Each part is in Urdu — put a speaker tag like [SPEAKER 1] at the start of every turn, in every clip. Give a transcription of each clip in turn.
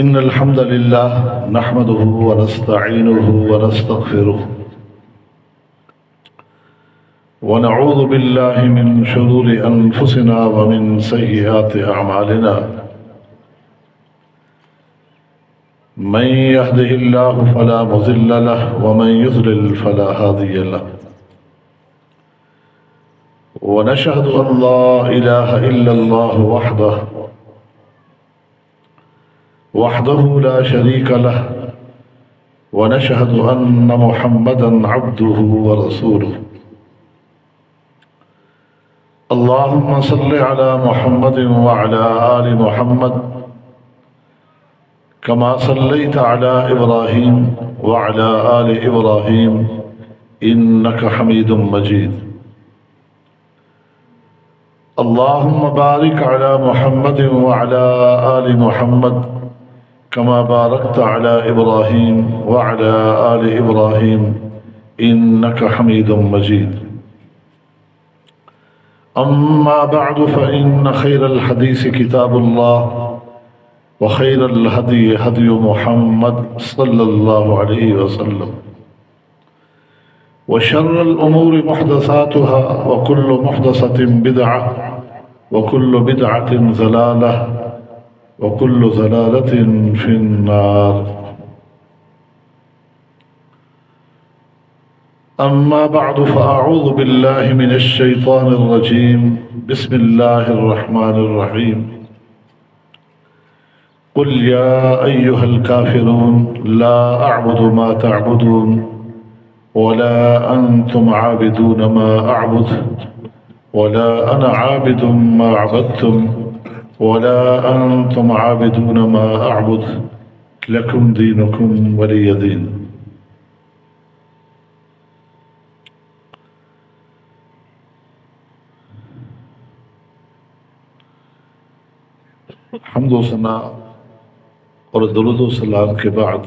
[SPEAKER 1] إن الحمد لله نحمده ونستعينه ونستغفره ونعوذ بالله من شرور أنفسنا ومن سيئات أعمالنا من يهده الله فلا مضل له ومن يضلل فلا هادي له ونشهد أن لا إله إلا الله وحده لا شريك له ونشهد أن محمدا عبده ورسوله اللهم صل على محمد وعلى آل محمد كما صليت على إبراهيم وعلى آل إبراهيم إنك حميد مجيد اللهم بارك على محمد وعلى آل محمد كما باركت على إبراهيم وعلى آل إبراهيم إنك حميد مجيد أما بعد فإن خير الحديث كتاب الله وخير الهدي هدي محمد صلى الله عليه وسلم وشر الأمور محدثاتها وكل محدثة بدعة وكل بدعة ضلالة وكل ضلالة في النار أما بعد فأعوذ بالله من الشيطان الرجيم بسم الله الرحمن الرحيم قل يا أيها الكافرون لا أعبد ما تعبدون ولا أنتم عابدون ما أعبد ولا أنا عابد ما عبدتم ولا أنتم عابدون ما أعبد لكم دينكم ولي دين. حمد و ثنا اور درود و سلام کے بعد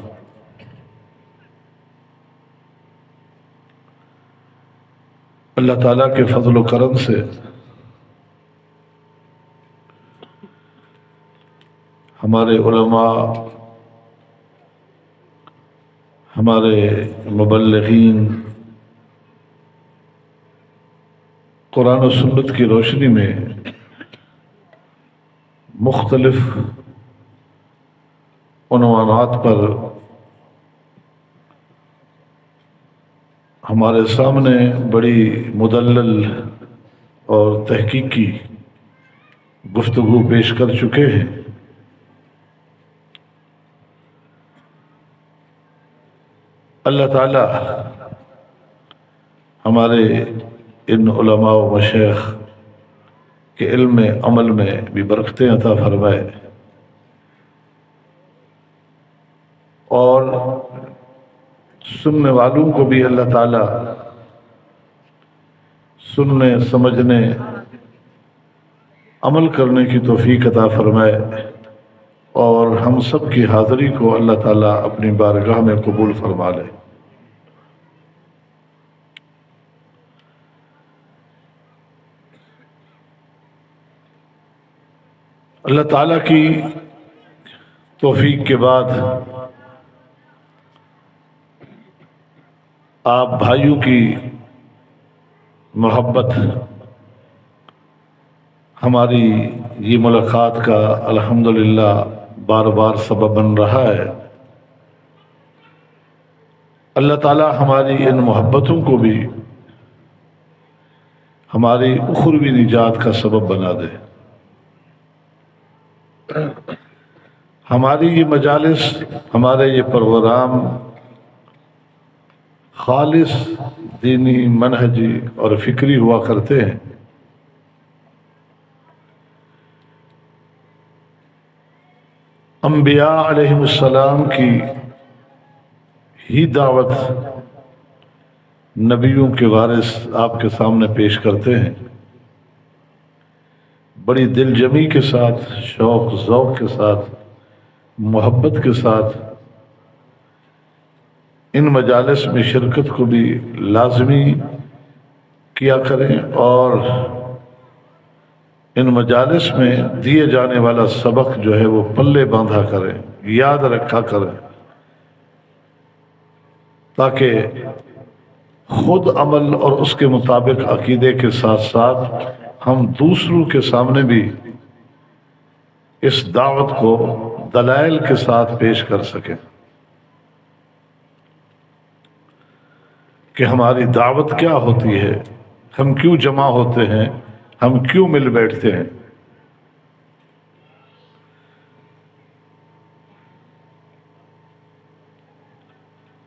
[SPEAKER 1] اللہ تعالیٰ کے فضل و کرم سے ہمارے علماء، ہمارے مبلغین قرآن و سنت کی روشنی میں مختلف عنوانات پر ہمارے سامنے بڑی مدلل اور تحقیقی گفتگو پیش کر چکے ہیں. اللہ تعالی ہمارے ان علماء و مشائخ کے علم عمل میں بھی برکتیں عطا فرمائے اور سننے والوں کو بھی اللہ تعالی سننے، سمجھنے، عمل کرنے کی توفیق عطا فرمائے اور ہم سب کی حاضری کو اللہ تعالیٰ اپنی بارگاہ میں قبول فرما لے. اللہ تعالیٰ کی توفیق کے بعد آپ بھائیوں کی محبت ہماری یہ ملاقات کا الحمدللہ بار بار سبب بن رہا ہے. اللہ تعالی ہماری ان محبتوں کو بھی ہماری اخروی نجات کا سبب بنا دے. ہماری یہ مجالس، ہمارے یہ پروگرام خالص دینی، منہجی اور فکری ہوا کرتے ہیں. انبیاء علیہ السلام کی ہی دعوت نبیوں کے وارث آپ کے سامنے پیش کرتے ہیں. بڑی دل جمی کے ساتھ، شوق ذوق کے ساتھ، محبت کے ساتھ ان مجالس میں شرکت کو بھی لازمی کیا کریں اور ان مجالس میں دیے جانے والا سبق جو ہے وہ پلے باندھا کریں. یاد رکھا کریں، تاکہ خود عمل اور اس کے مطابق عقیدے کے ساتھ ساتھ ہم دوسروں کے سامنے بھی اس دعوت کو دلائل کے ساتھ پیش کر سکیں کہ ہماری دعوت کیا ہوتی ہے، ہم کیوں جمع ہوتے ہیں، ہم کیوں مل بیٹھتے ہیں۔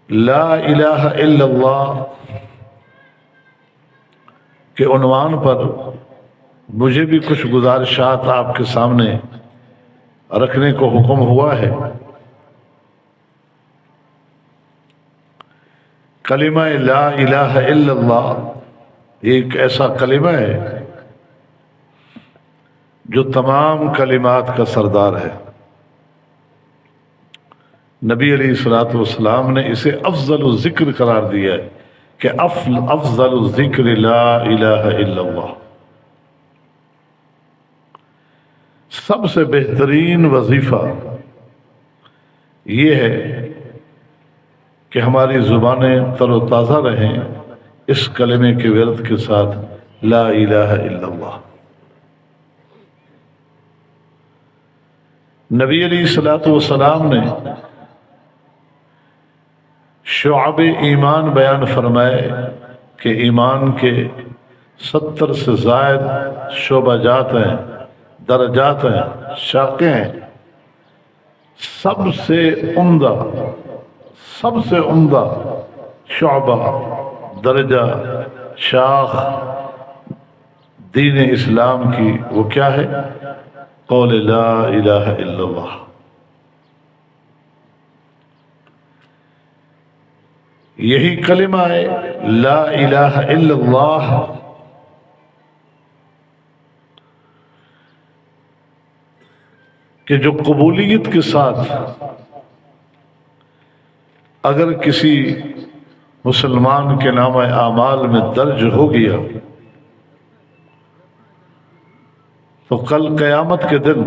[SPEAKER 1] لا الہ الا اللہ کے عنوان پر مجھے بھی کچھ گزارشات آپ کے سامنے رکھنے کو حکم ہوا ہے۔ کلمہ لا الہ الا اللہ ایک ایسا کلمہ ہے جو تمام کلمات کا سردار ہے۔ نبی علیہ الصلوۃ والسلام نے اسے افضل الذکر قرار دیا ہے کہ افضل الذکر لا الہ الا اللہ، سب سے بہترین وظیفہ یہ ہے کہ ہماری زبانیں تر و تازہ رہیں اس کلمے کے ورد کے ساتھ، لا الہ الا اللہ۔ نبی علیہ الصلوۃ والسلام نے شعب ایمان بیان فرمائے کہ ایمان کے 70 سے زائد شعبہ جات ہیں، درجات ہیں، شاخیں ہیں۔ سب سے عمدہ شعبہ، درجہ، شاخ دین اسلام کی وہ کیا ہے؟ قول لا الہ الا اللہ۔ یہی کلمہ ہے لا الہ الا اللہ کہ جو قبولیت کے ساتھ اگر کسی مسلمان کے نامہ اعمال میں درج ہو گیا تو کل قیامت کے دن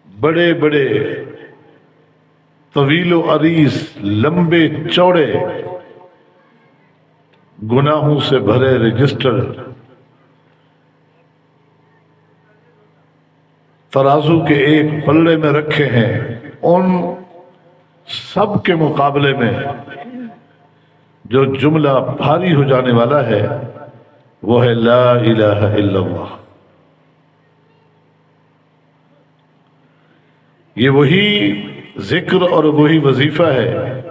[SPEAKER 1] بڑے بڑے طویل و عریض، لمبے چوڑے گناہوں سے بھرے رجسٹر ترازو کے ایک پلڑے میں رکھے ہیں، ان سب کے مقابلے میں جو جملہ بھاری ہو جانے والا ہے وہ ہے لا الہ الا اللہ۔ یہ وہی ذکر اور وہی وظیفہ ہے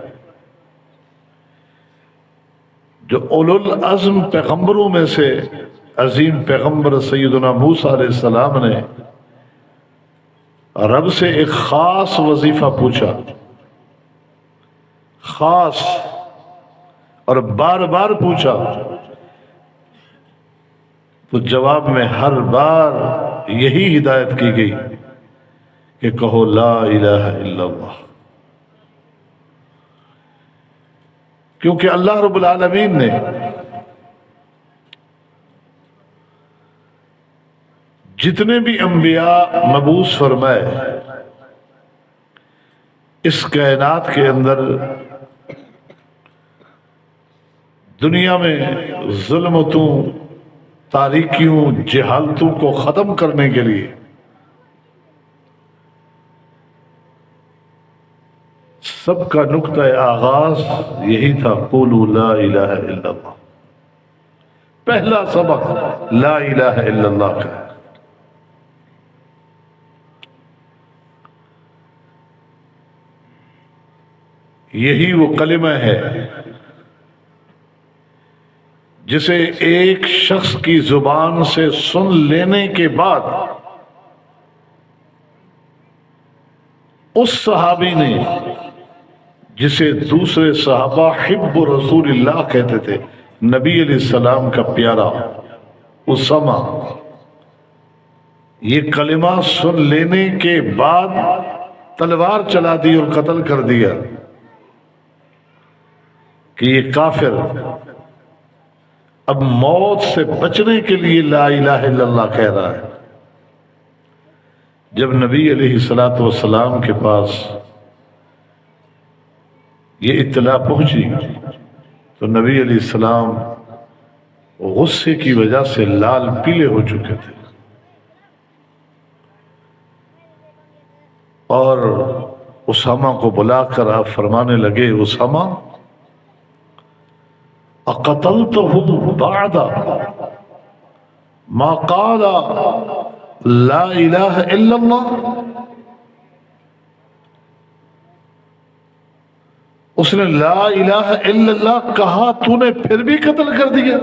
[SPEAKER 1] جو اولو العزم پیغمبروں میں سے عظیم پیغمبر سیدنا موسیٰ علیہ السلام نے رب سے ایک خاص وظیفہ پوچھا، خاص، اور بار بار پوچھا، تو جواب میں ہر بار یہی ہدایت کی گئی کہ کہو لا الہ الا اللہ۔ کیونکہ اللہ رب العالمین نے جتنے بھی انبیاء مبعوث فرمائے اس کائنات کے اندر دنیا میں ظلمتوں، تاریکیوں، جہالتوں کو ختم کرنے کے لیے سب کا نقطہ آغاز یہی تھا، قولوا لا الہ الا اللہ۔ پہلا سبق لا الہ الا اللہ کا۔ یہی وہ کلمہ ہے جسے ایک شخص کی زبان سے سن لینے کے بعد اس صحابی نے، جسے دوسرے صحابہ حب رسول اللہ کہتے تھے، نبی علیہ السلام کا پیارا اسامہ، یہ کلمہ سن لینے کے بعد تلوار چلا دی اور قتل کر دیا کہ یہ کافر اب موت سے بچنے کے لیے لا الہ الا اللہ کہہ رہا ہے۔ جب نبی علیہ الصلوۃ والسلام کے پاس یہ اطلاع پہنچی تو نبی علیہ السلام غصے کی وجہ سے لال پیلے ہو چکے تھے، اور اسامہ کو بلا کر آپ فرمانے لگے، اسامہ اقتلتہ بعد ما قال لا الہ الا اللہ، اس نے لا الہ الا اللہ کہا، تو نے پھر بھی قتل کر دیا؟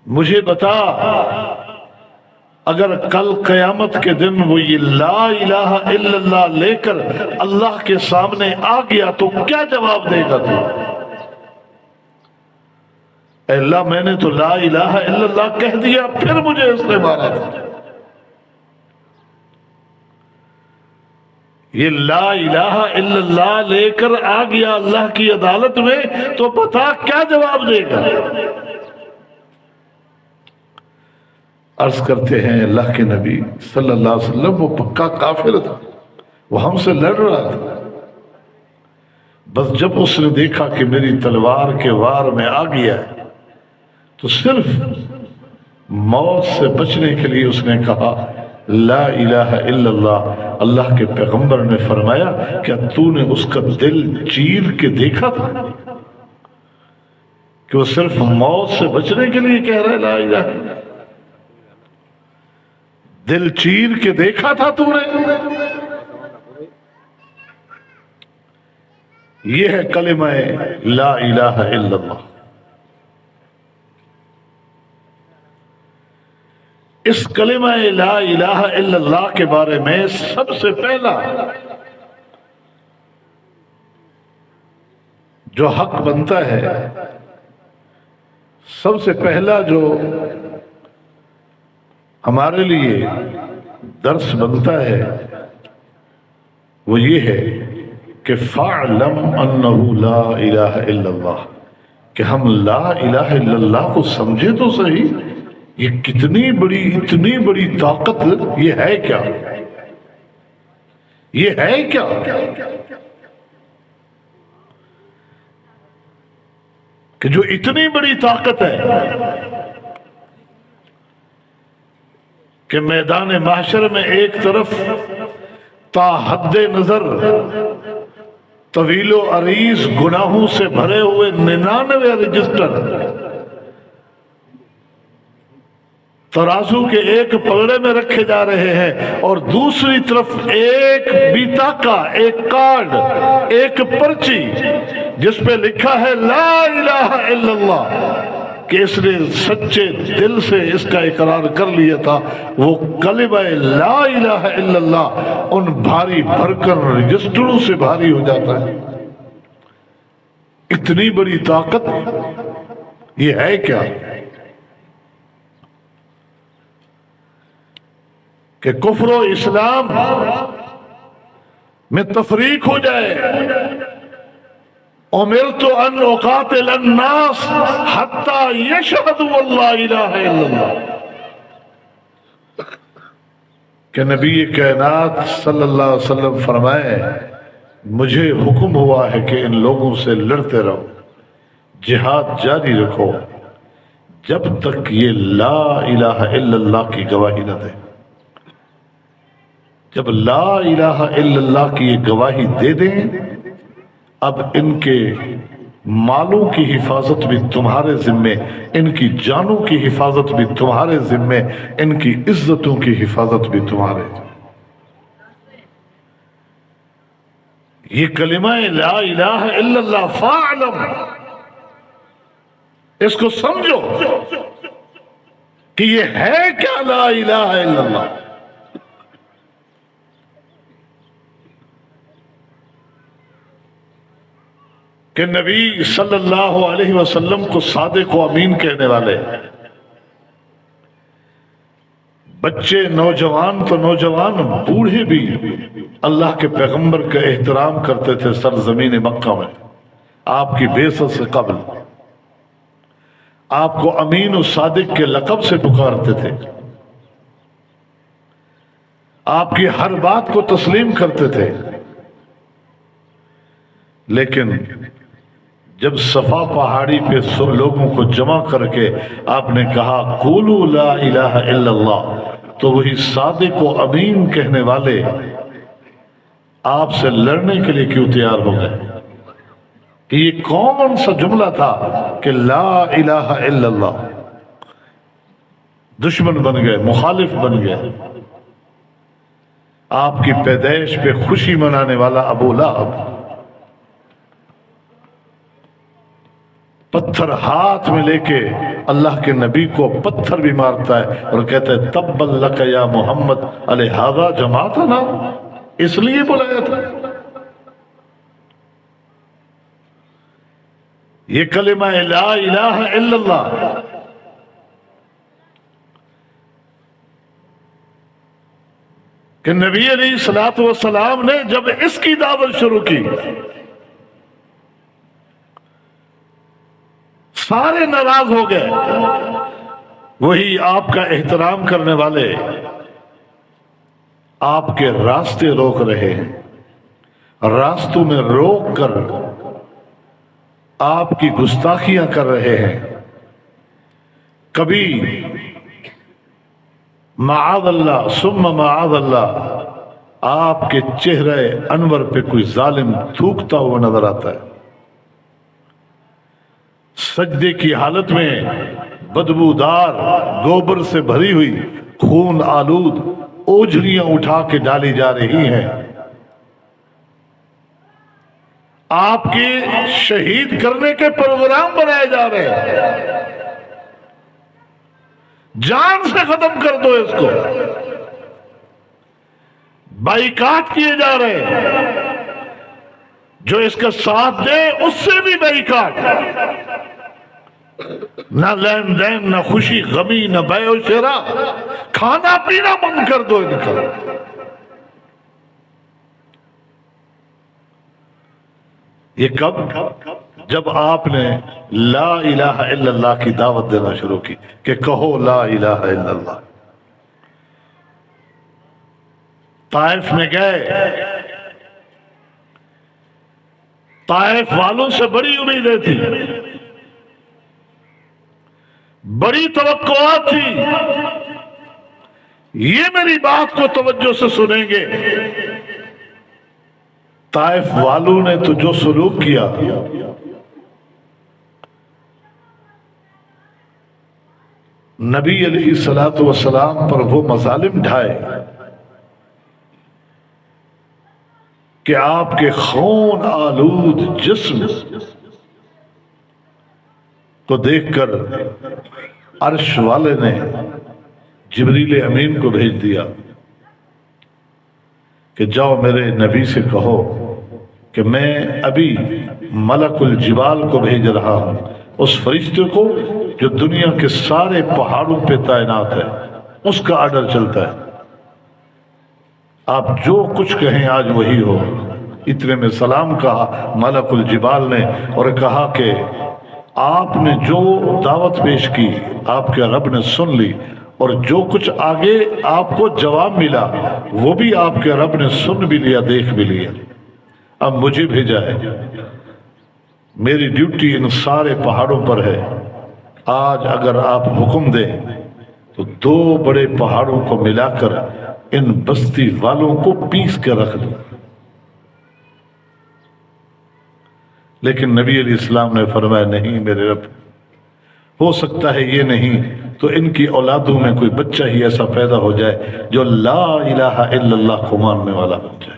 [SPEAKER 1] مجھے بتا، اگر کل قیامت کے دن وہ یہ لا الہ الا اللہ لے کر اللہ کے سامنے آ گیا تو کیا جواب دے گا تو؟ اے اللہ، میں نے تو لا الہ الا اللہ کہہ دیا، پھر مجھے اس نے مارا تھا۔ یہ لا الہ الا اللہ لے کر آ گیا اللہ کی عدالت میں، تو بتا کیا جواب دے گا؟ عرض کرتے ہیں اللہ کے نبی صلی اللہ علیہ وسلم وہ پکا کافر تھا، وہ ہم سے لڑ رہا تھا، بس جب اس نے دیکھا کہ میری تلوار کے وار میں آ گیا ہے تو صرف موت سے بچنے کے لیے اس نے کہا لا الہ الا اللہ۔ اللہ کے پیغمبر نے فرمایا، کیا تو نے اس کا دل چیر کے دیکھا تھا کہ وہ صرف موت سے بچنے کے لیے کہہ رہا ہے لا الہ الا اللہ؟ دل چیر کے دیکھا تھا تو نے؟ یہ ہے کلمہ لا الہ الا اللہ۔ اس کلمہ لا الہ الا اللہ کے بارے میں سب سے پہلا جو حق بنتا ہے، سب سے پہلا جو ہمارے لیے درس بنتا ہے وہ یہ ہے کہ فَاعْلَمْ أَنَّهُ لَا إِلَهَ إِلَّا اللَّهِ، کہ ہم لا الہ الا اللہ کو سمجھے تو صحیح، یہ اتنی بڑی طاقت یہ ہے کیا؟ یہ ہے کیا کہ جو اتنی بڑی طاقت ہے کہ میدان محشر میں ایک طرف تا حد نظر طویل و عریض گناہوں سے بھرے ہوئے 99 رجسٹر ترازو کے ایک پلڑے میں رکھے جا رہے ہیں، اور دوسری طرف ایک بیتاکا، ایک کارڈ، ایک پرچی جس پہ لکھا ہے لا الہ الا اللہ، کہ اس نے سچے دل سے اس کا اقرار کر لیا تھا۔ وہ کلمہ لا الہ الا اللہ ان بھاری بھرکن رجسٹروں سے بھاری ہو جاتا ہے۔ اتنی بڑی طاقت یہ ہے کیا کہ کفر و اسلام میں تفریق ہو جائے۔ امرت ان اقاتل الناس حتی یشہدوا لا الہ الا اللہ، کہ نبی کائنات صلی اللہ علیہ وسلم فرمائے، مجھے حکم ہوا ہے کہ ان لوگوں سے لڑتے رہو، جہاد جاری رکھو جب تک یہ لا الہ الا اللہ کی گواہی نہ دے۔ جب لا الہ الا اللہ کی یہ گواہی دے دیں، اب ان کے مالوں کی حفاظت بھی تمہارے ذمے، ان کی جانوں کی حفاظت بھی تمہارے ذمے، ان کی عزتوں کی حفاظت بھی تمہارے۔ یہ کلمہ لا الہ الا اللہ فاعلم، اس کو سمجھو کہ یہ ہے کیا لا الہ الا اللہ۔ کہ نبی صلی اللہ علیہ وسلم کو صادق و امین کہنے والے، بچے نوجوان تو نوجوان، بوڑھے بھی اللہ کے پیغمبر کا احترام کرتے تھے سرزمین مکہ میں آپ کی بعثت سے قبل۔ آپ کو امین و صادق کے لقب سے پکارتے تھے، آپ کی ہر بات کو تسلیم کرتے تھے، لیکن جب صفا پہاڑی پہ لوگوں کو جمع کر کے آپ نے کہا قولوا لا الہ الا اللہ، تو وہی صادق و امین کہنے والے آپ سے لڑنے کے لیے کیوں تیار ہو گئے؟ کہ یہ کون سا جملہ تھا کہ لا الہ الا اللہ؟ دشمن بن گئے، مخالف بن گئے۔ آپ کی پیدائش پہ خوشی منانے والا ابو لہب پتھر ہاتھ میں لے کے اللہ کے نبی کو پتھر بھی مارتا ہے اور کہتا ہے تبا لک یا محمد الہذا جمعتنا، اس لیے بلایا تھا۔ یہ کلمہ لا الہ الا اللہ کہ نبی علیہ الصلوۃ والسلام نے جب اس کی دعوت شروع کی، سارے ناراض ہو گئے۔ وہی آپ کا احترام کرنے والے آپ کے راستے روک رہے ہیں، راستوں میں روک کر آپ کی گستاخیاں کر رہے ہیں۔ کبھی معاذ اللہ ثم معاذ اللہ آپ کے چہرے انور پہ کوئی ظالم تھوکتا ہوا نظر آتا ہے، سجدے کی حالت میں بدبودار گوبر سے بھری ہوئی خون آلود اوجھریاں اٹھا کے ڈالی جا رہی ہیں، آپ کے شہید کرنے کے پروگرام بنائے جا رہے ہیں، جان سے ختم کر دو اس کو، بائیکاٹ کیے جا رہے ہیں، جو اس کا ساتھ دے اس سے بھی بائیکاٹ، نہ لین دین، نہ خوشی غمی، نہ بیع و شراء، کھانا پینا بند کر دو ان کا۔ یہ کب؟ جب آپ نے لا الہ الا اللہ کی دعوت دینا شروع کی کہ کہو لا الہ الا اللہ۔ طائف میں گئے، طائف والوں سے بڑی امیدیں تھی، بڑی توقعات تھی، یہ میری بات کو توجہ سے سنیں گے۔ طائف والوں نے تو جو سلوک کیا، نبی علیہ الصلوۃ والسلام پر وہ مظالم ڈھائے کہ آپ کے خون آلود جسم کو دیکھ کر عرش والے نے جبریل امین کو بھیج دیا کہ جاؤ میرے نبی سے کہو کہ میں ابھی ملک الجبال کو بھیج رہا ہوں، اس فرشتے کو جو دنیا کے سارے پہاڑوں پہ تعینات ہے، اس کا آرڈر چلتا ہے، آپ جو کچھ کہیں آج وہی ہو۔ اتنے میں سلام کہا ملک الجبال نے اور کہا کہ آپ نے جو دعوت پیش کی آپ کے رب نے سن لی، اور جو کچھ آگے آپ کو جواب ملا وہ بھی آپ کے رب نے سن بھی لیا، دیکھ بھی لیا۔ اب مجھے بھیجا ہے، میری ڈیوٹی ان سارے پہاڑوں پر ہے۔ آج اگر آپ حکم دیں تو 2 بڑے پہاڑوں کو ملا کر ان بستی والوں کو پیس کے رکھ دوں۔ لیکن نبی علیہ السلام نے فرمایا نہیں میرے رب، ہو سکتا ہے یہ نہیں تو ان کی اولادوں میں کوئی بچہ ہی ایسا پیدا ہو جائے جو لا الہ الا اللہ کو ماننے والا بن جائے۔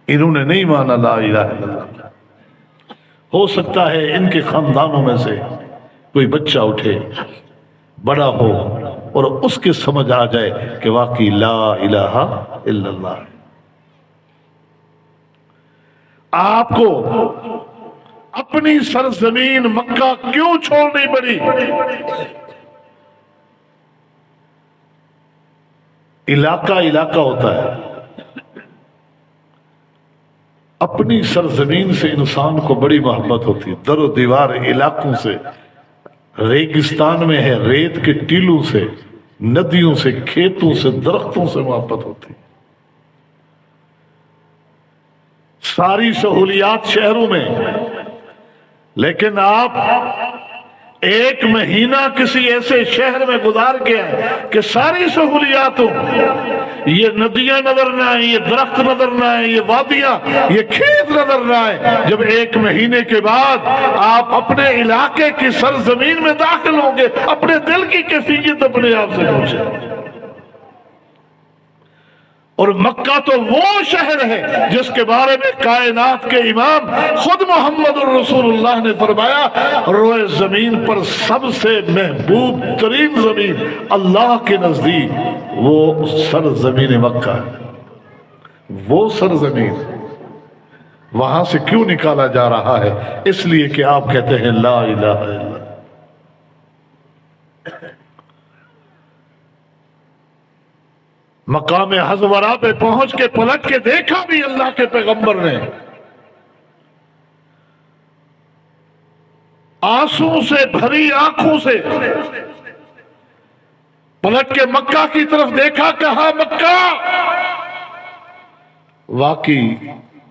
[SPEAKER 1] انہوں نے نہیں مانا لا الہ الا اللہ، ہو سکتا ہے ان کے خاندانوں میں سے کوئی بچہ اٹھے، بڑا ہو اور اس کے سمجھ آ جائے کہ واقعی لا الہ الا اللہ۔ آپ کو اپنی سرزمین مکہ کیوں چھوڑنی پڑی؟ علاقہ علاقہ ہوتا ہے، اپنی سرزمین سے انسان کو بڑی محبت ہوتی ہے، در و دیوار علاقوں سے ریگستان میں ہے، ریت کے ٹیلوں سے، ندیوں سے، کھیتوں سے، درختوں سے محبت ہوتی ہے۔ ساری سہولیات شہروں میں، لیکن آپ ایک مہینہ کسی ایسے شہر میں گزار کے آئے کہ ساری سہولیات ہوں، یہ ندیاں نظر نہ آئیں، یہ درخت نظر نہ آئیں، یہ وادیاں، یہ کھیت نظر نہ آئیں۔ جب ایک مہینے کے بعد آپ اپنے علاقے کی سرزمین میں داخل ہوں گے، اپنے دل کی کیفیت اپنے آپ سے پوچھیں۔ اور مکہ تو وہ شہر ہے جس کے بارے میں کائنات کے امام خود محمد الرسول اللہ نے فرمایا، روئے زمین پر سب سے محبوب ترین زمین اللہ کے نزدیک وہ سرزمین مکہ ہے۔ وہ سرزمین وہاں سے کیوں نکالا جا رہا ہے؟ اس لیے کہ آپ کہتے ہیں لا الہ الا اللہ۔ مقام حضورا پہ پہنچ کے پلٹ کے دیکھا بھی اللہ کے پیغمبر نے، آنسوں سے بھری آنکھوں سے پلٹ کے مکہ کی طرف دیکھا، کہا مکہ واقعی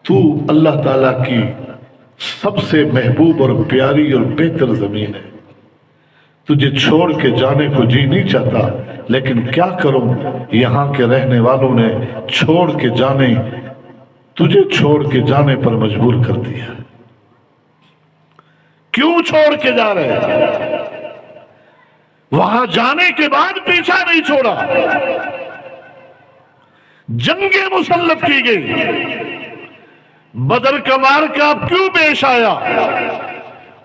[SPEAKER 1] تو اللہ تعالیٰ کی سب سے محبوب اور پیاری اور بہتر زمین ہے، تجھے چھوڑ کے جانے کو جی نہیں چاہتا، لیکن کیا کروں، یہاں کے رہنے والوں نے تجھے چھوڑ کے جانے پر مجبور کر دیا۔ کیوں چھوڑ کے جا رہے ہیں؟ وہاں جانے کے بعد پیچھا نہیں چھوڑا، جنگیں مسلط کی گئی، بدر کا معرکہ کیوں پیش آیا،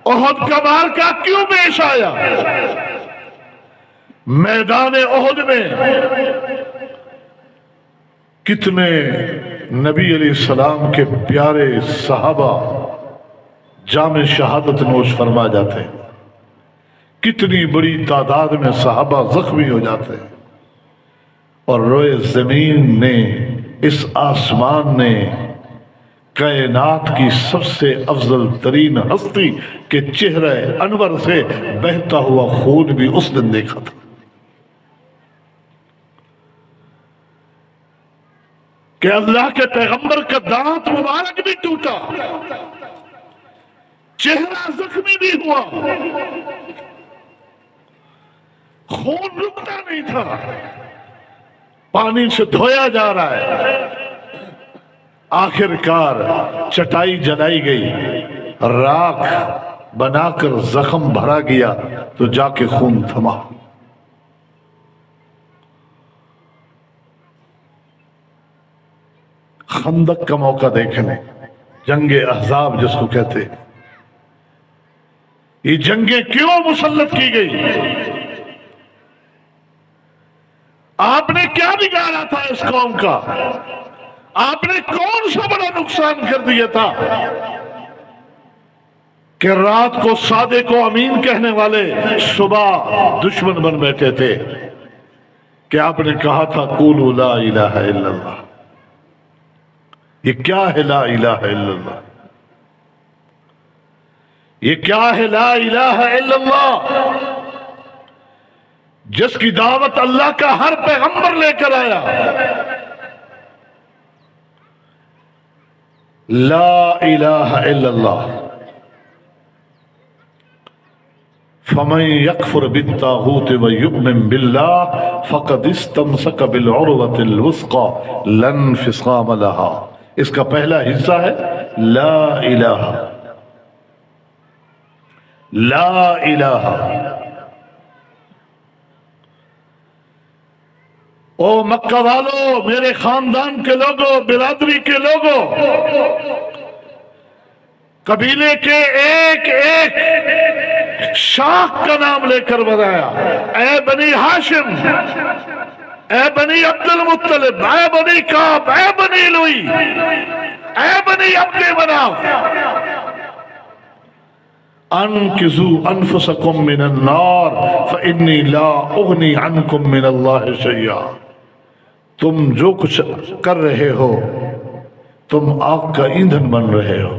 [SPEAKER 1] احد کا معرکہ کیوں پیش آیا؟ میدان احد میں کتنے نبی علیہ السلام کے پیارے صحابہ جام شہادت نوش فرما جاتے ہیں، کتنی بڑی تعداد میں صحابہ زخمی ہو جاتے ہیں، اور روئے زمین نے، اس آسمان نے کائنات کی سب سے افضل ترین ہستی کے چہرے انور سے بہتا ہوا خون بھی اس دن دیکھا تھا کہ اللہ کے پیغمبر کا دانت مبارک بھی ٹوٹا، چہرہ زخمی بھی ہوا، خون رکتا نہیں تھا، پانی سے دھویا جا رہا ہے۔ آخر کار چٹائی جلائی گئی، راکھ بنا کر زخم بھرا گیا تو جا کے خون تھما۔ خندق کا موقع دیکھنے، جنگ احزاب جس کو کہتے، یہ جنگیں کیوں مسلط کی گئی؟ آپ نے کیا بگاڑا تھا اس قوم کا؟ آپ نے کون سا بڑا نقصان کر دیا تھا کہ رات کو صادق و امین کہنے والے صبح دشمن بن بیٹھے تھے؟ کہ آپ نے کہا تھا قولوا لا الہ الا اللہ۔ یہ کیا ہے لا الہ الا اللہ؟ یہ کیا ہے لا الہ الا اللہ؟ جس کی دعوت اللہ کا ہر پیغمبر لے کر آیا، لا الہ الا اللہ۔ فمن یکفر بالطاغوت ویؤمن باللہ فقد استمسک بالعروۃ الوثقی لا انفصام لها۔ اس کا پہلا حصہ ہے لا الہ، لا الہ۔ او مکہ والو، میرے خاندان کے لوگوں، برادری کے لوگوں، قبیلے کے ایک ایک شاخ کا نام لے کر بتایا، اے بنی ہاشم، اے بنی عبد المطلب، اے بنی کعب، اے بنی لوئی، اے بنی عبد مناف، انقذوا انفسکم من النار فانی لا اغنی عنکم من اللہ شیئا۔ تم جو کچھ کر رہے ہو، تم آگ کا ایندھن بن رہے ہو۔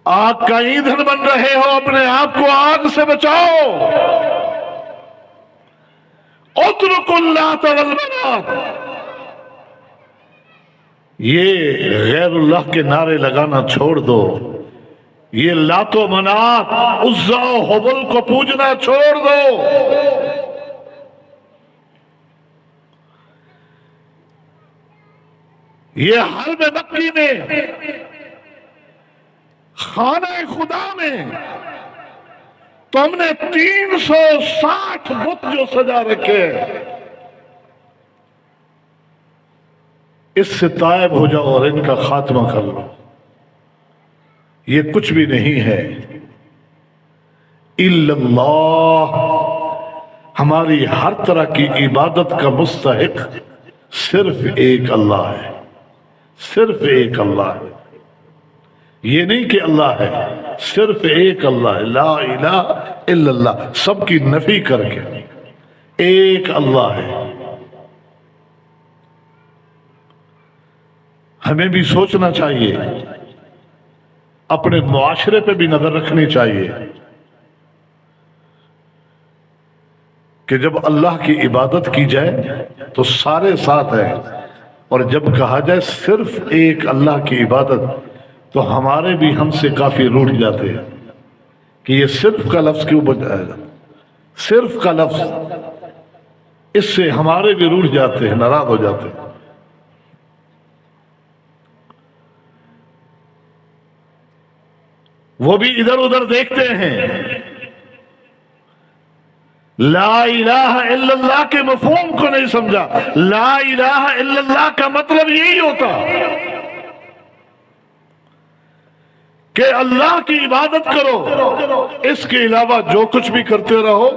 [SPEAKER 1] آگ کا ایندھن بن رہے ہو، اپنے آپ کو آگ سے بچاؤ۔ اترکوا اللات والمنات، یہ غیر اللہ کے نعرے لگانا چھوڑ دو، یہ لات و منات، عزا و حبل کو پوجنا چھوڑ دو۔ یہ حرم مکی میں، خانہ خدا میں تم نے 360 بت جو سجا رکھے، اس سے تائب ہو جاؤ اور ان کا خاتمہ کر لو۔ یہ کچھ بھی نہیں ہے الا اللہ۔ ہماری ہر طرح کی عبادت کا مستحق صرف ایک اللہ ہے، صرف ایک اللہ ہے۔ یہ نہیں کہ اللہ ہے، صرف ایک اللہ ہے، لا الہ الا اللہ، سب کی نفی کر کے ایک اللہ ہے۔ ہمیں بھی سوچنا چاہیے، اپنے معاشرے پہ بھی نظر رکھنی چاہیے کہ جب اللہ کی عبادت کی جائے تو سارے ساتھ ہیں، اور جب کہا جائے صرف ایک اللہ کی عبادت تو ہمارے بھی ہم سے کافی روٹھ جاتے ہیں کہ یہ صرف کا لفظ کیوں بجائے گا، صرف کا لفظ، اس سے ہمارے بھی روٹھ جاتے ہیں، ناراض ہو جاتے ہیں۔ وہ بھی ادھر ادھر دیکھتے ہیں، لا الہ الا اللہ کے مفہوم کو نہیں سمجھا۔ لا الہ الا اللہ کا مطلب یہی ہوتا کہ اللہ کی عبادت کرو، اس کے علاوہ جو کچھ بھی کرتے رہو،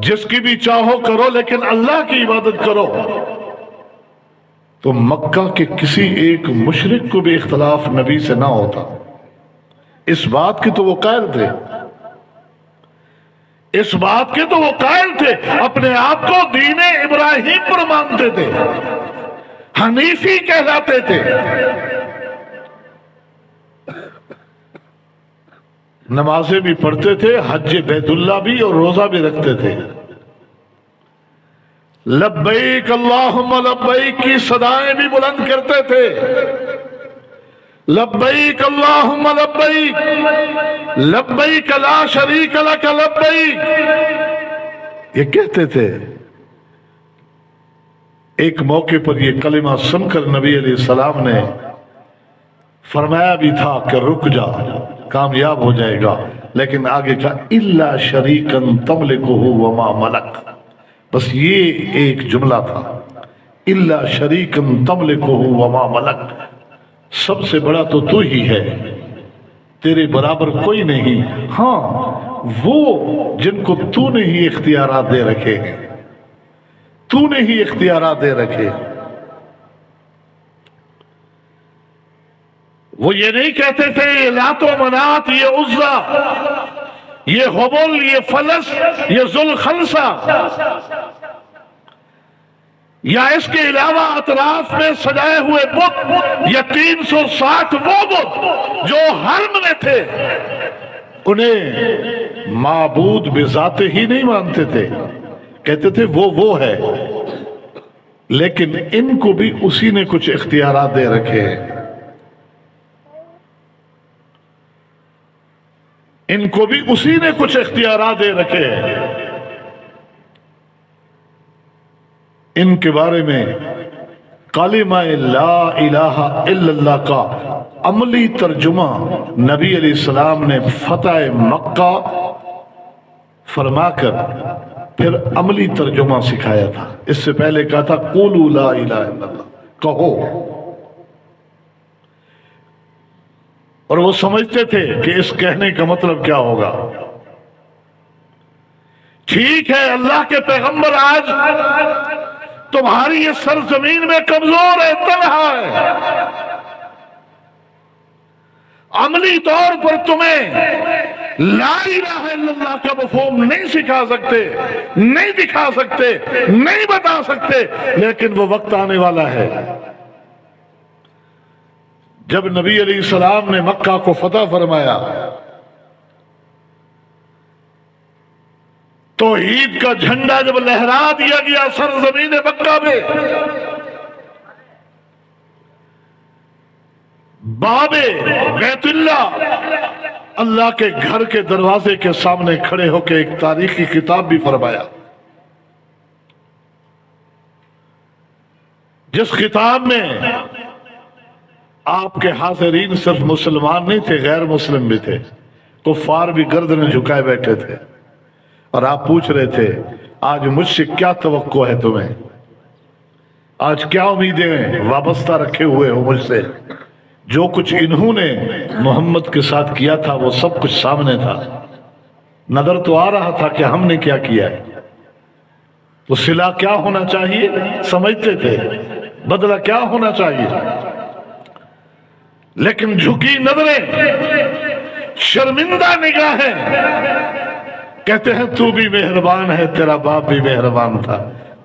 [SPEAKER 1] جس کی بھی چاہو کرو، لیکن اللہ کی عبادت کرو۔ تو مکہ کے کسی ایک مشرک کو بھی اختلاف نبی سے نہ ہوتا، اس بات کے تو وہ قائل تھے، اس بات کے تو وہ قائل تھے، اپنے آپ کو دین ابراہیم پر مانتے تھے، حنیفی کہلاتے تھے، نمازیں بھی پڑھتے تھے، حج بیت اللہ بھی اور روزہ بھی رکھتے تھے، لبیک اللہم لبیک کی صدائیں بھی بلند کرتے تھے، لبیک اللہم لبیک لبیک لا شریک لک لبیک، یہ کہتے تھے۔ ایک موقع پر یہ کلمہ سن کر نبی علیہ السلام نے فرمایا بھی تھا کہ رک جا، کامیاب ہو جائے گا، لیکن آگے کہا الا شریکا تملکہ وما ملک، بس یہ ایک جملہ تھا، الا شریکا تملکہ وما ملک، سب سے بڑا تو ہی ہے، تیرے برابر کوئی نہیں، ہاں وہ جن کو تو نے ہی اختیارات دے رکھے ہیں، تو نے ہی اختیارات دے رکھے۔ وہ یہ نہیں کہتے تھے یہ لات و منات، یہ عزا، یہ حبل، یہ فلس، یہ ذوالخنسہ، یا اس کے علاوہ اطراف میں سجائے ہوئے بت، یا 360 وہ بت جو حرم میں تھے، انہیں معبود بذات ہی نہیں مانتے تھے، کہتے تھے وہ ہے، لیکن ان کو بھی اسی نے کچھ اختیارات دے رکھے ہیں، ان کو بھی اسی نے کچھ اختیارات دے رکھے ہیں۔ ان کے بارے میں کلمہ لا الہ الا اللہ کا عملی ترجمہ نبی علیہ السلام نے فتح مکہ فرما کر پھر عملی ترجمہ سکھایا تھا۔ اس سے پہلے کہا تھا قولوا لا الہ الا اللہ، کہو، اور وہ سمجھتے تھے کہ اس کہنے کا مطلب کیا ہوگا۔ ٹھیک ہے اللہ کے پیغمبر آج تمہاری یہ سرزمین میں کمزور ہے، تنہا ہے، عملی طور پر تمہیں لا الہ الا اللہ کا مفہوم نہیں سکھا سکتے، نہیں دکھا سکتے، نہیں بتا سکتے، لیکن وہ وقت آنے والا ہے جب نبی علیہ السلام نے مکہ کو فتح فرمایا، توحید کا جھنڈا جب لہرا دیا گیا سرزمین مکہ میں، باب بیت اللہ کے گھر کے دروازے کے سامنے کھڑے ہو کے ایک تاریخی خطاب بھی فرمایا، جس خطاب میں آپ کے حاضرین صرف مسلمان نہیں تھے، غیر مسلم بھی تھے، کفار بھی گردنیں جھکائے بیٹھے تھے، اور آپ پوچھ رہے تھے آج مجھ سے کیا توقع ہے تمہیں، آج کیا امیدیں وابستہ رکھے ہوئے ہو مجھ سے؟ جو کچھ انہوں نے محمد کے ساتھ کیا تھا وہ سب کچھ سامنے تھا، نظر تو آ رہا تھا کہ ہم نے کیا کیا ہے، وہ صلہ کیا ہونا چاہیے سمجھتے تھے، بدلہ کیا ہونا چاہیے، لیکن جھکی نظریں، شرمندہ نگاہیں، کہتے ہیں تو بھی مہربان ہے، تیرا باپ بھی مہربان تھا،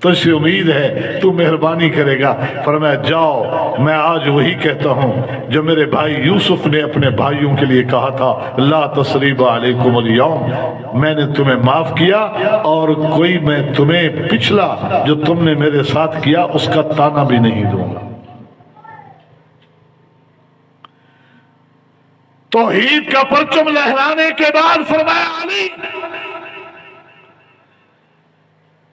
[SPEAKER 1] تجھ سے امید ہے تو مہربانی کرے گا۔ فرمایا جاؤ، میں آج وہی کہتا ہوں جو میرے بھائی یوسف نے اپنے بھائیوں کے لیے کہا تھا، لا تثریب علیکم اليوم، میں نے تمہیں معاف کیا اور کوئی میں تمہیں پچھلا جو تم نے میرے ساتھ کیا اس کا تانا بھی نہیں دوں گا۔ توحید کا پرچم لہرانے کے بعد فرمایا علی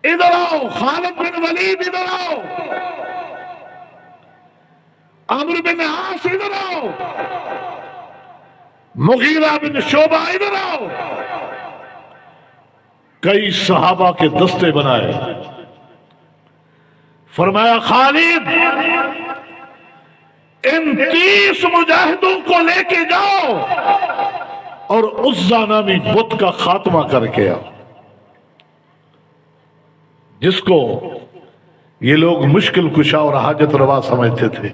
[SPEAKER 1] ادھر آؤ، خالد بن ولید ادھر آؤ، عمرو بن عاص ادھر آؤ، مغیرہ بن شعبہ ادھر آؤ۔ کئی صحابہ کے دستے بنائے، فرمایا خالد ان 30 مجاہدوں کو لے کے جاؤ اور عزا نامی بت کا خاتمہ کر کے آؤ، جس کو یہ لوگ مشکل کشا اور حاجت روا سمجھتے تھے،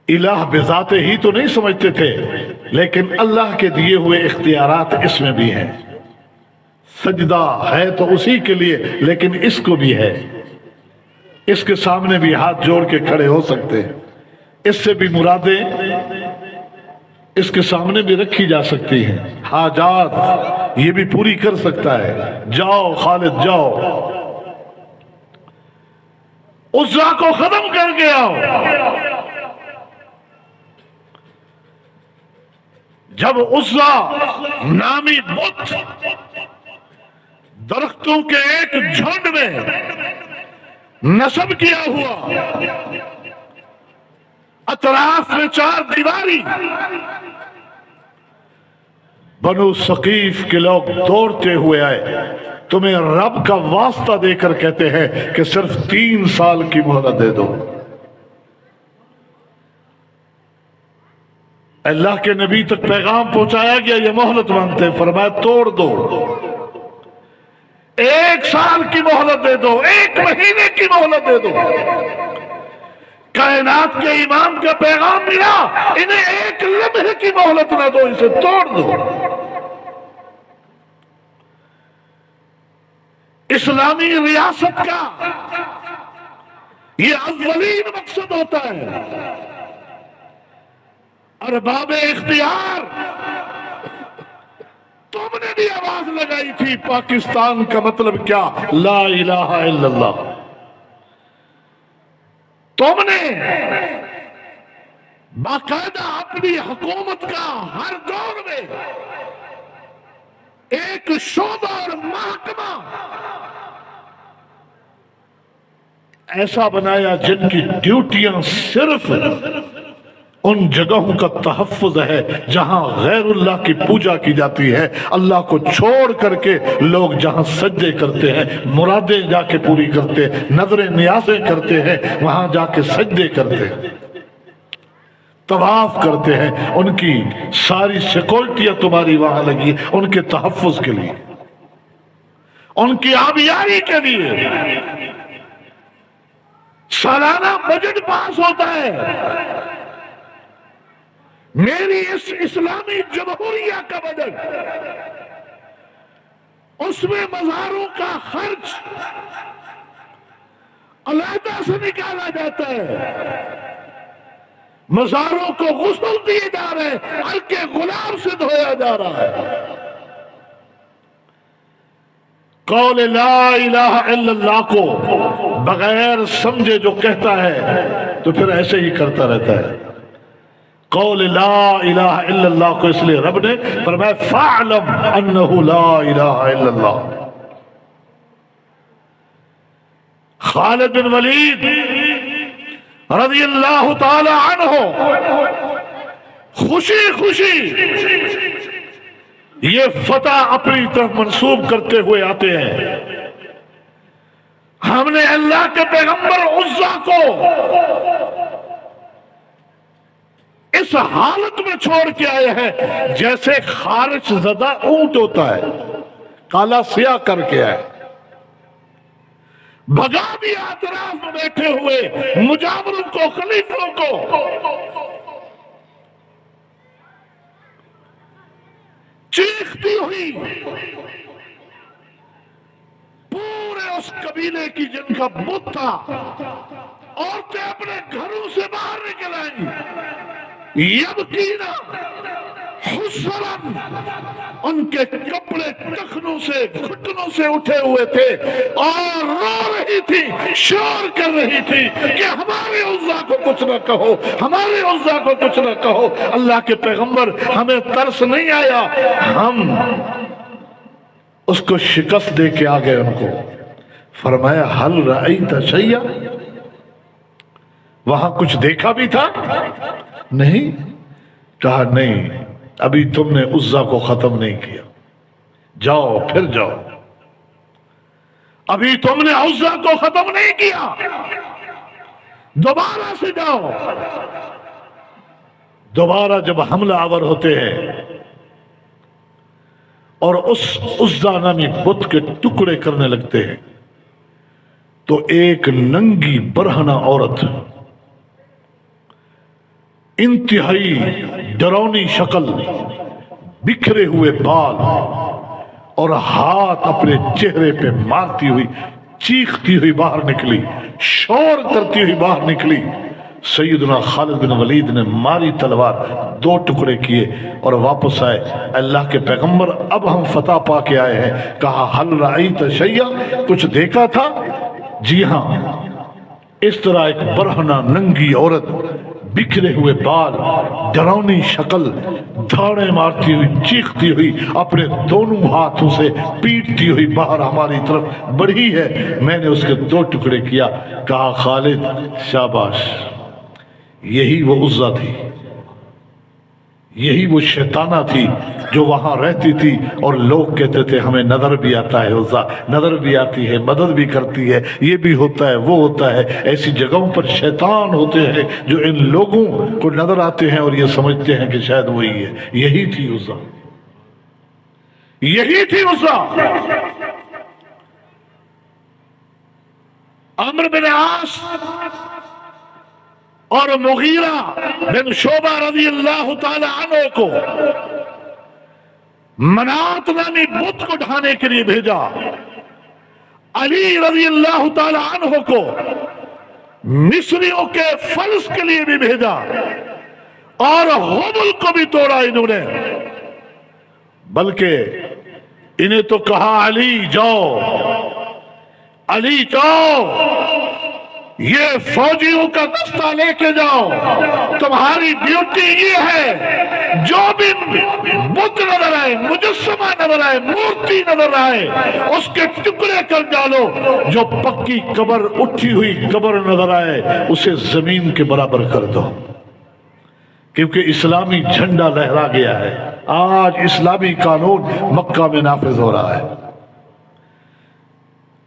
[SPEAKER 1] الہ بذات ہی تو نہیں سمجھتے تھے، لیکن اللہ کے دیے ہوئے اختیارات اس میں بھی ہیں، سجدہ ہے تو اسی کے لیے لیکن اس کو بھی ہے، اس کے سامنے بھی ہاتھ جوڑ کے کھڑے ہو سکتے ہیں، اس سے بھی مرادیں اس کے سامنے بھی رکھی جا سکتی ہیں، حاجات یہ بھی پوری کر سکتا ہے۔ جاؤ خالد جاؤ، عزا کو ختم کر کے آؤ۔ جب عزا نامی بت درختوں کے ایک جھنڈ میں نصب کیا ہوا، اطراف میں 4 دیواری، بنو ثقیف کے لوگ دوڑتے ہوئے آئے، تمہیں رب کا واسطہ دے کر کہتے ہیں کہ صرف 3 سال کی مہلت دے دو۔ اللہ کے نبی تک پیغام پہنچایا گیا، یہ مہلت مانگتے، فرمایا توڑ دو، 1 سال کی مہلت دے دو، 1 مہینے کی مہلت دے دو۔ کائنات کے امام کا پیغام ملا، انہیں 1 لمحے کی مہلت نہ دو، اسے توڑ دو۔ اسلامی ریاست کا یہ اولین مقصد ہوتا ہے، ارباب اختیار تم نے بھی آواز لگائی تھی، پاکستان کا مطلب کیا؟ لا الہ الا اللہ۔ تم نے باقاعدہ اپنی حکومت کا ہر دور میں ایک شعبہ اور محکمہ ایسا بنایا جن کی ڈیوٹیاں صرف ان جگہوں کا تحفظ ہے جہاں غیر اللہ کی پوجا کی جاتی ہے، اللہ کو چھوڑ کر کے لوگ جہاں سجدے کرتے ہیں، مرادیں جا کے پوری کرتے ہیں، نظریں نیازیں کرتے ہیں، وہاں جا کے سجدے کرتے ہیں، طواف کرتے ہیں، ان کی ساری سیکورٹیاں تمہاری وہاں لگی ان کے تحفظ کے لیے، ان کی آبیاری کے لیے۔ سالانہ بجٹ پاس ہوتا ہے، میری اس اسلامی جمہوریہ کا بجٹ، اس میں مزاروں کا خرچ علیحدہ سے نکالا جاتا ہے، مزاروں کو غسل دیے جا رہے ہیں، ہلکے غلام سے دھویا جا رہا ہے۔ قول لا الہ الا اللہ کو بغیر سمجھے جو کہتا ہے تو پھر ایسے ہی کرتا رہتا ہے۔ قول لا الہ الا اللہ کو اس لیے رب نے فرمایا فَاعْلَمْ أَنَّهُ لَا إِلَهَ إِلَّا اللَّهُ۔ خالد بن ولید رضی اللہ تعالی عنہ خوشی خوشی یہ فتح اپنی طرف منسوب کرتے ہوئے آتے ہیں، ہم نے اللہ کے پیغمبر عزا کو اس حالت میں چھوڑ کے آئے ہیں جیسے خارش زدہ اونٹ ہوتا ہے، کالا سیاہ کر کے آئے، بھگا دیا اطراف میں بیٹھے ہوئے مجاوروں کو، خلیفوں کو، چیختی ہوئی پورے اس قبیلے کی جن کا بت تھا، عورتیں اپنے گھروں سے باہر نکل آئیں، یبکینا حسرن، ان کے کپڑے ٹخنوں سے، گھٹنوں سے اٹھے ہوئے تھے اور رو رہی تھی، شور کر رہی تھی کہ ہمارے عزا کو کچھ نہ کہو، ہمارے عزا کو کچھ نہ کہو۔ اللہ کے پیغمبر ہمیں ترس نہیں آیا، ہم اس کو شکست دے کے آگئے۔ ان کو فرمایا حل رأیت شیئا، وہاں کچھ دیکھا بھی تھا؟ نہیں۔ کہا نہیں، ابھی تم نے عزا کو ختم نہیں کیا، جاؤ پھر جاؤ، ابھی تم نے عزا کو ختم نہیں کیا، دوبارہ سے جاؤ۔ دوبارہ جب حملہ آور ہوتے ہیں اور اس عزا نامی بت کے ٹکڑے کرنے لگتے ہیں تو ایک ننگی برہنہ عورت، انتہائی ڈرونی شکل، بکھرے ہوئے بال اور ہاتھ اپنے چہرے پہ مارتی ہوئی، چیختی ہوئی باہر نکلی، شور کرتی ہوئی باہر نکلی۔ سیدنا خالد بن ولید نے ماری تلوار، دو ٹکڑے کیے اور واپس آئے۔ اللہ کے پیغمبر اب ہم فتح پا کے آئے ہیں۔ کہا حل رأیت شیئا، کچھ دیکھا تھا؟ جی ہاں، اس طرح ایک برہنہ ننگی عورت، بکھرے ہوئے بال، ڈرونی شکل، دھاڑے مارتی ہوئی، چیختی ہوئی، اپنے دونوں ہاتھوں سے پیٹتی ہوئی باہر ہماری طرف بڑھی ہے۔ میں نے اس کے دو ٹکڑے کیا۔ کہا خالد شاباش، یہی وہ عزا تھی، یہی وہ شیطانہ تھی جو وہاں رہتی تھی اور لوگ کہتے تھے ہمیں نظر بھی آتا ہے عزا، نظر بھی آتی ہے، مدد بھی کرتی ہے، یہ بھی ہوتا ہے، وہ ہوتا ہے۔ ایسی جگہوں پر شیطان ہوتے ہیں جو ان لوگوں کو نظر آتے ہیں اور یہ سمجھتے ہیں کہ شاید وہی ہے۔ یہی تھی عزا، یہی تھی عزا۔ عمرو بن عاص اور مغیرہ بن شعبہ رضی اللہ تعالی عنہ کو منات نامی بت کو ڈھانے کے لیے بھیجا، علی رضی اللہ تعالی عنہ کو مصریوں کے فلس کے لیے بھی بھیجا، اور حبل کو بھی توڑا انہوں نے، بلکہ انہیں تو کہا علی جاؤ، علی جاؤ، یہ فوجیوں کا دستہ لے کے جاؤ، تمہاری ڈیوٹی یہ ہے جو بھی بت نظر آئے، مجسمہ نظر آئے، مورتی نظر آئے، اس کے ٹکڑے کر ڈالو، جو پکی قبر، اٹھی ہوئی قبر نظر آئے اسے زمین کے برابر کر دو، کیونکہ اسلامی جھنڈا لہرا گیا ہے۔ آج اسلامی قانون مکہ میں نافذ ہو رہا ہے،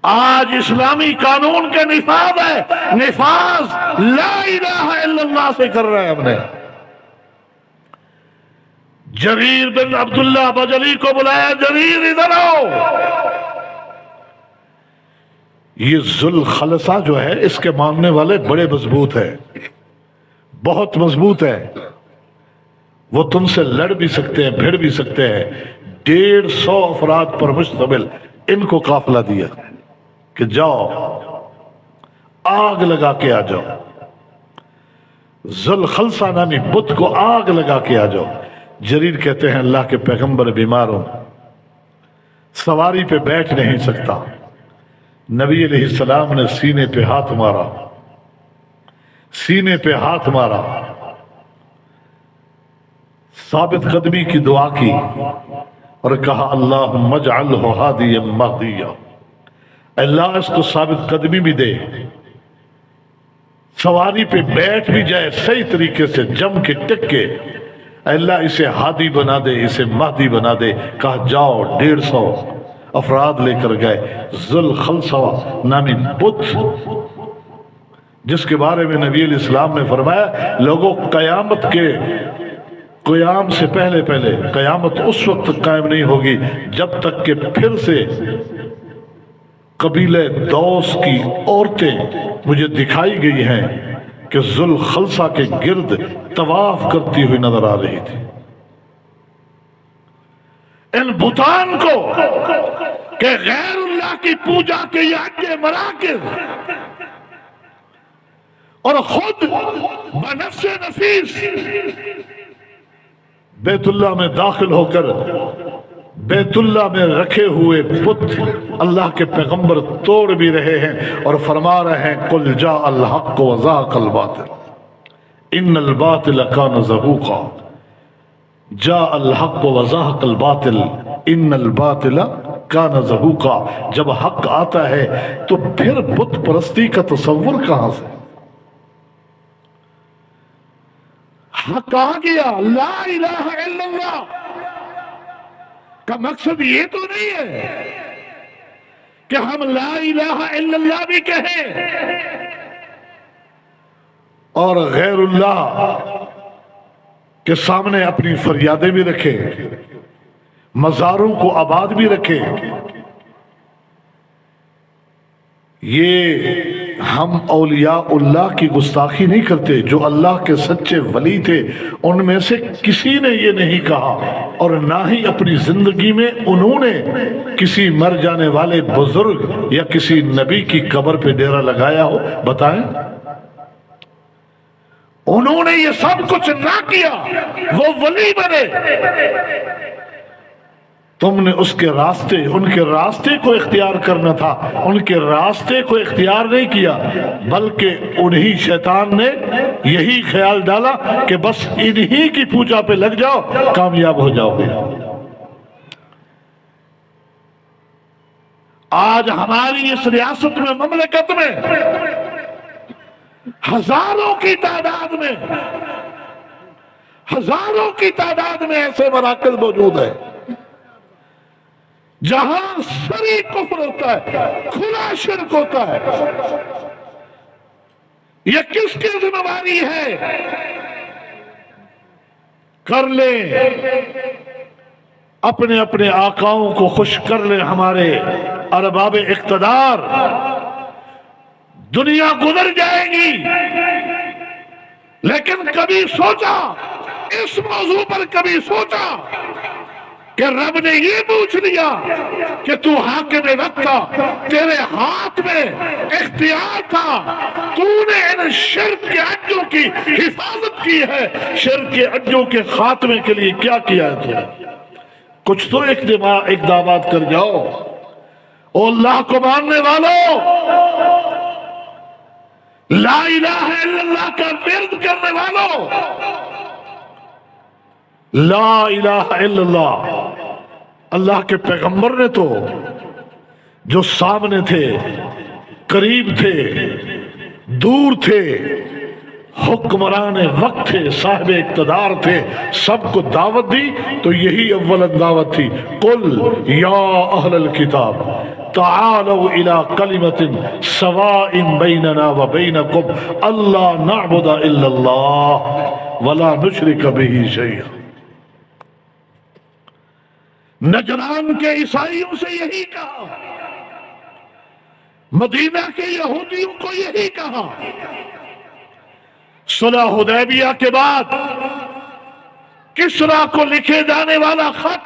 [SPEAKER 1] آج اسلامی قانون کے نفاذ ہے، نفاذ لا الہ الا اللہ سے کر رہے ہیں ہم نے۔ جریر بن عبداللہ بجلی کو بلایا، جریر ادھر آؤ۔ یہ ذوالخلصہ جو ہے اس کے ماننے والے بڑے مضبوط ہیں، بہت مضبوط ہے، وہ تم سے لڑ بھی سکتے ہیں، بھیڑ بھی سکتے ہیں۔ 150 افراد پر مشتمل ان کو قافلہ دیا کہ جاؤ آگ لگا کے آ جاؤ۔ ذوالخلصہ نامی بت کو آگ لگا کے آ جاؤ۔ جریر کہتے ہیں اللہ کے پیغمبر بیمار ہوں، سواری پہ بیٹھ نہیں سکتا، نبی علیہ السلام نے سینے پہ ہاتھ مارا، سینے پہ ہاتھ مارا، ثابت قدمی کی دعا کی اور کہا اللہم اجعلہ ہادیا مہدیا، اللہ اس کو ثابت قدمی بھی دے، سواری پہ بیٹھ بھی جائے صحیح طریقے سے جم کے ٹک کے، اللہ اسے ہادی بنا دے، اسے مہدی بنا دے۔ کہا جاؤ، 150 افراد لے کر گئے، ذوالخلصہ نامی بت جس کے بارے میں نبی علیہ السلام نے فرمایا لوگوں قیامت کے قیام سے پہلے قیامت اس وقت قائم نہیں ہوگی جب تک کہ پھر سے قبیلہ دوس کی عورتیں مجھے دکھائی گئی ہیں کہ ذوالخلصہ کے گرد طواف کرتی ہوئی نظر آ رہی تھی۔ ان بتان کو کہ غیر اللہ کی پوجا کے یہ مراکز اور خود بنفس نفیس بیت اللہ میں داخل ہو کر بیت اللہ میں رکھے ہوئے بت اللہ کے پیغمبر توڑ بھی رہے ہیں اور فرما رہے ہیں قل جاء الحق وزهق الباطل ان الباطل کان زہوقا، جاء الحق وزهق الباطل ان الباطل کان زہوقا۔ جب حق آتا ہے تو پھر بت پرستی کا تصور کہاں سے؟ حق آ گیا، لا الہ الا اللہ کا مقصد یہ تو نہیں ہے کہ ہم لا الہ الا اللہ بھی کہیں اور غیر اللہ کے سامنے اپنی فریادیں بھی رکھیں، مزاروں کو آباد بھی رکھیں۔ یہ ہم اولیاء اللہ کی گستاخی نہیں کرتے، جو اللہ کے سچے ولی تھے ان میں سے کسی نے یہ نہیں کہا، اور نہ ہی اپنی زندگی میں انہوں نے کسی مر جانے والے بزرگ یا کسی نبی کی قبر پہ ڈیرا لگایا ہو، بتائیں۔ انہوں نے یہ سب کچھ نہ کیا، وہ ولی بنے، تم نے اس کے راستے، ان کے راستے کو اختیار کرنا تھا، ان کے راستے کو اختیار نہیں کیا، بلکہ انہی شیطان نے یہی خیال ڈالا کہ بس انہی کی پوجا پہ لگ جاؤ، کامیاب ہو جاؤ گے۔ آج ہماری اس ریاست میں، مملکت میں ہزاروں کی تعداد میں ایسے مراکز موجود ہیں جہاں سری کفر ہوتا ہے، کھلا شرک ہوتا ہے۔ یہ کس کی ذمہ داری ہے؟ کر لیں، اپنے اپنے آقاؤں کو خوش کر لیں ہمارے ارباب اقتدار، دنیا گزر جائے گی۔ لیکن کبھی سوچا، اس موضوع پر کبھی سوچا کہ رب نے یہ پوچھ لیا کہ تو حاکم وقت تھا، تیرے ہاتھ میں اختیار تھا، تو نے ان شرک کے اڈوں کی حفاظت کی ہے، شرک کے اڈوں کے خاتمے کے لیے کیا کیا ہے تو کچھ تو اقدامات کر جاؤ۔ او اللہ کو ماننے والوں، لا الہ الا اللہ کا ورد کرنے والوں، لا الہ الا اللہ۔ اللہ کے پیغمبر نے تو جو سامنے تھے، قریب تھے، دور تھے، حکمران وقت تھے، صاحب اقتدار تھے، سب کو دعوت دی تو یہی اول دعوت تھی، قل یا اہل الکتاب تعالوا الى کلمۃ سواء بیننا وبینکم الا نعبد الا اللہ ولا نشرک بہ شیئا۔ نجران کے عیسائیوں سے یہی کہا، مدینہ کے یہودیوں کو یہی کہا۔ صلح حدیبیہ کے بعد کسریٰ کو لکھے جانے والا خط،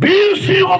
[SPEAKER 1] 20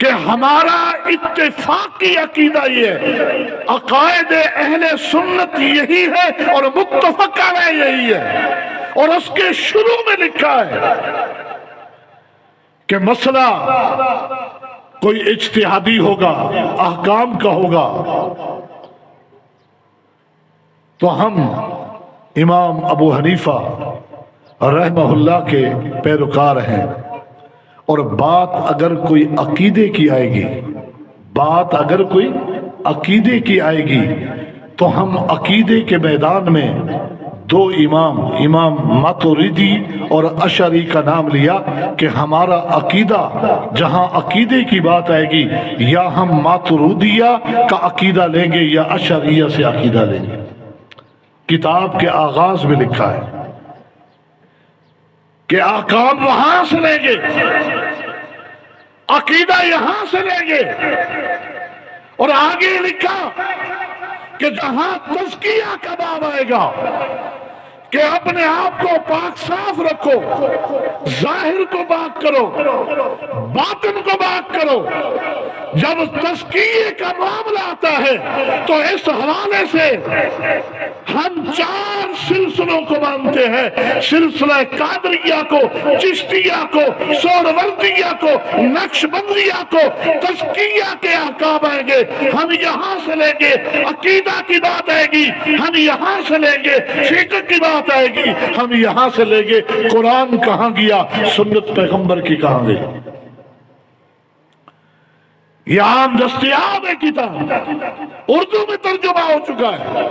[SPEAKER 1] کہ ہمارا اتفاقی عقیدہ یہ ہے، عقائد اہل سنت یہی ہے اور متفق علیہ یہی ہے، اور اس کے شروع میں لکھا ہے کہ مسئلہ کوئی اجتہادی ہوگا، احکام کا ہوگا، تو ہم امام ابو حنیفہ رحمہ اللہ کے پیروکار ہیں، اور بات اگر کوئی عقیدے کی آئے گی، بات اگر کوئی عقیدے کی آئے گی تو ہم عقیدے کے میدان میں دو امام ماتوریدی اور اشعری کا نام لیا کہ ہمارا عقیدہ جہاں عقیدے کی بات آئے گی یا ہم ماتوریدیہ کا عقیدہ لیں گے یا اشعریہ سے عقیدہ لیں گے۔ کتاب کے آغاز میں لکھا ہے کہ احکام وہاں سے لیں گے، عقیدہ یہاں سے لیں گے، اور آگے لکھا کہ جہاں تزکیہ کا باب آئے گا کہ اپنے آپ کو پاک صاف رکھو، ظاہر کو پاک کرو، باطن کو پاک کرو، جب تزکیے کا معاملہ آتا ہے تو اس حوالے سے ہم 4 سلسلوں کو مانتے ہیں، سلسلہ قادریہ کو، چشتیہ کو، سہروردیہ کو، نقشبندیہ کو۔ تزکیہ کے احکام آئیں گے ہم یہاں سے لیں گے، عقیدہ کی بات آئے گی ہم یہاں سے لیں گے، فقہ کی بات آئے گی ہم یہاں سے لیں گے۔ قرآن کہاں گیا، سنت پیغمبر کی کہاں گئی؟ یہ عام دستیاب ہے کتاب، اردو میں ترجمہ ہو چکا ہے،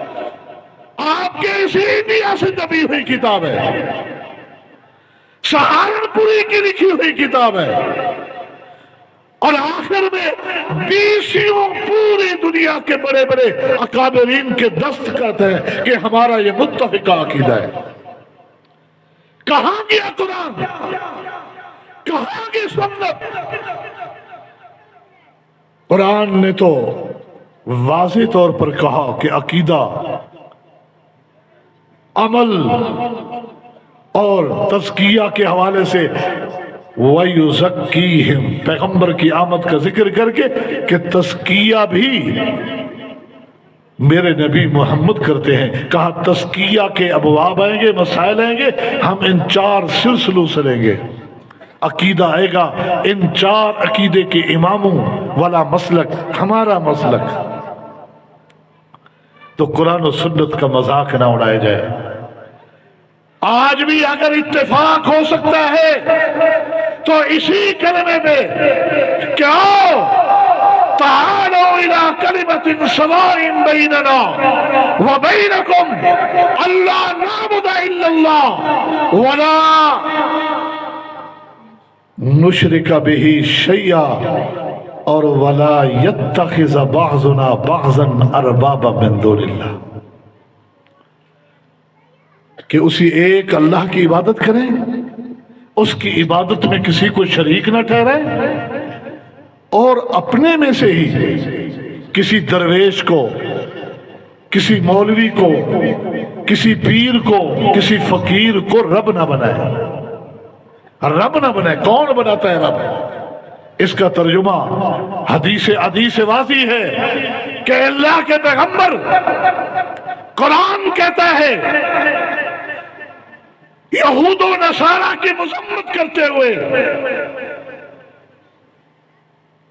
[SPEAKER 1] آپ کے اسی انڈیا سے دبی ہوئی کتاب ہے، سہارنپوری کی لکھی ہوئی کتاب ہے، اور آخر میں 20 پوری دنیا کے بڑے بڑے اکابرین کے دستخط ہیں کہ ہمارا یہ متفقہ عقیدہ ہے۔ کہاں گیا قرآن، کہاں گئی سنت؟ قرآن نے تو واضح طور پر کہا کہ عقیدہ، عمل اور تزکیہ کے حوالے سے وَيُزَكِّيهِمْ، پیغمبر کی آمد کا ذکر کر کے کہ تزکیہ بھی میرے نبی محمد کرتے ہیں۔ کہا تزکیہ کے ابواب آئیں گے، مسائل آئیں گے، ہم ان 4 سلسلوں سے لیں گے۔ عقیدہ آئے گا، ان 4 عقیدے کے اماموں والا مسلک ہمارا مسلک۔ تو قرآن و سنت کا مذاق نہ اڑایا جائے۔ آج بھی اگر اتفاق ہو سکتا ہے تو اسی کلمے میں کہ آؤ تعالوا الى کلمۃ سواء بیننا وبینکم الا نعبد الا اللہ ولا نشرک بہ شیئا اور ولا یتخذ بعضنا بعضا اربابا من دون اللہ، کہ اسی ایک اللہ کی عبادت کریں، اس کی عبادت میں کسی کو شریک نہ ٹھہرائیں، اور اپنے میں سے ہی کسی درویش کو، کسی مولوی کو، کسی پیر کو، کسی فقیر کو رب نہ بنائے۔ رب نہ بنائے۔ کون بناتا ہے رب؟ اس کا ترجمہ حدیث واضح ہے کہ اللہ کے پیغمبر قرآن کہتا ہے یہود و نصارہ کی مذمت کرتے ہوئے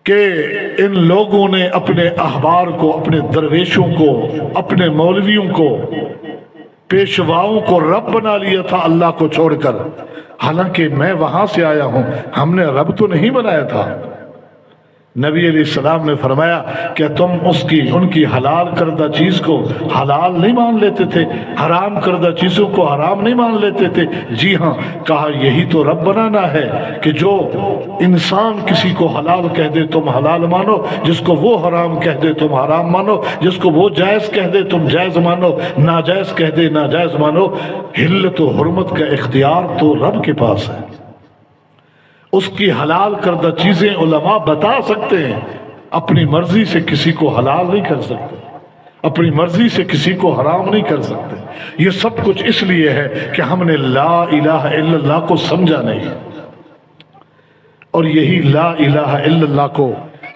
[SPEAKER 1] کہ ان لوگوں نے اپنے احبار کو، اپنے درویشوں کو، اپنے مولویوں کو، پیشواؤں کو رب بنا لیا تھا اللہ کو چھوڑ کر، حالانکہ میں وہاں سے آیا ہوں، ہم نے رب تو نہیں بنایا تھا۔ نبی علیہ السلام نے فرمایا کہ تم ان کی حلال کردہ چیز کو حلال نہیں مان لیتے تھے، حرام کردہ چیزوں کو حرام نہیں مان لیتے تھے؟ جی ہاں۔ کہا یہی تو رب بنانا ہے کہ جو انسان کسی کو حلال کہہ دے تم حلال مانو، جس کو وہ حرام کہہ دے تم حرام مانو، جس کو وہ جائز کہہ دے تم جائز مانو، ناجائز کہہ دے ناجائز مانو۔ حلت و حرمت کا اختیار تو رب کے پاس ہے۔ اس کی حلال کردہ چیزیں علماء بتا سکتے ہیں، اپنی مرضی سے کسی کو حلال نہیں کر سکتے، اپنی مرضی سے کسی کو حرام نہیں کر سکتے۔ یہ سب کچھ اس لیے ہے کہ ہم نے لا الہ الا اللہ کو سمجھا نہیں، اور یہی لا الہ الا اللہ کو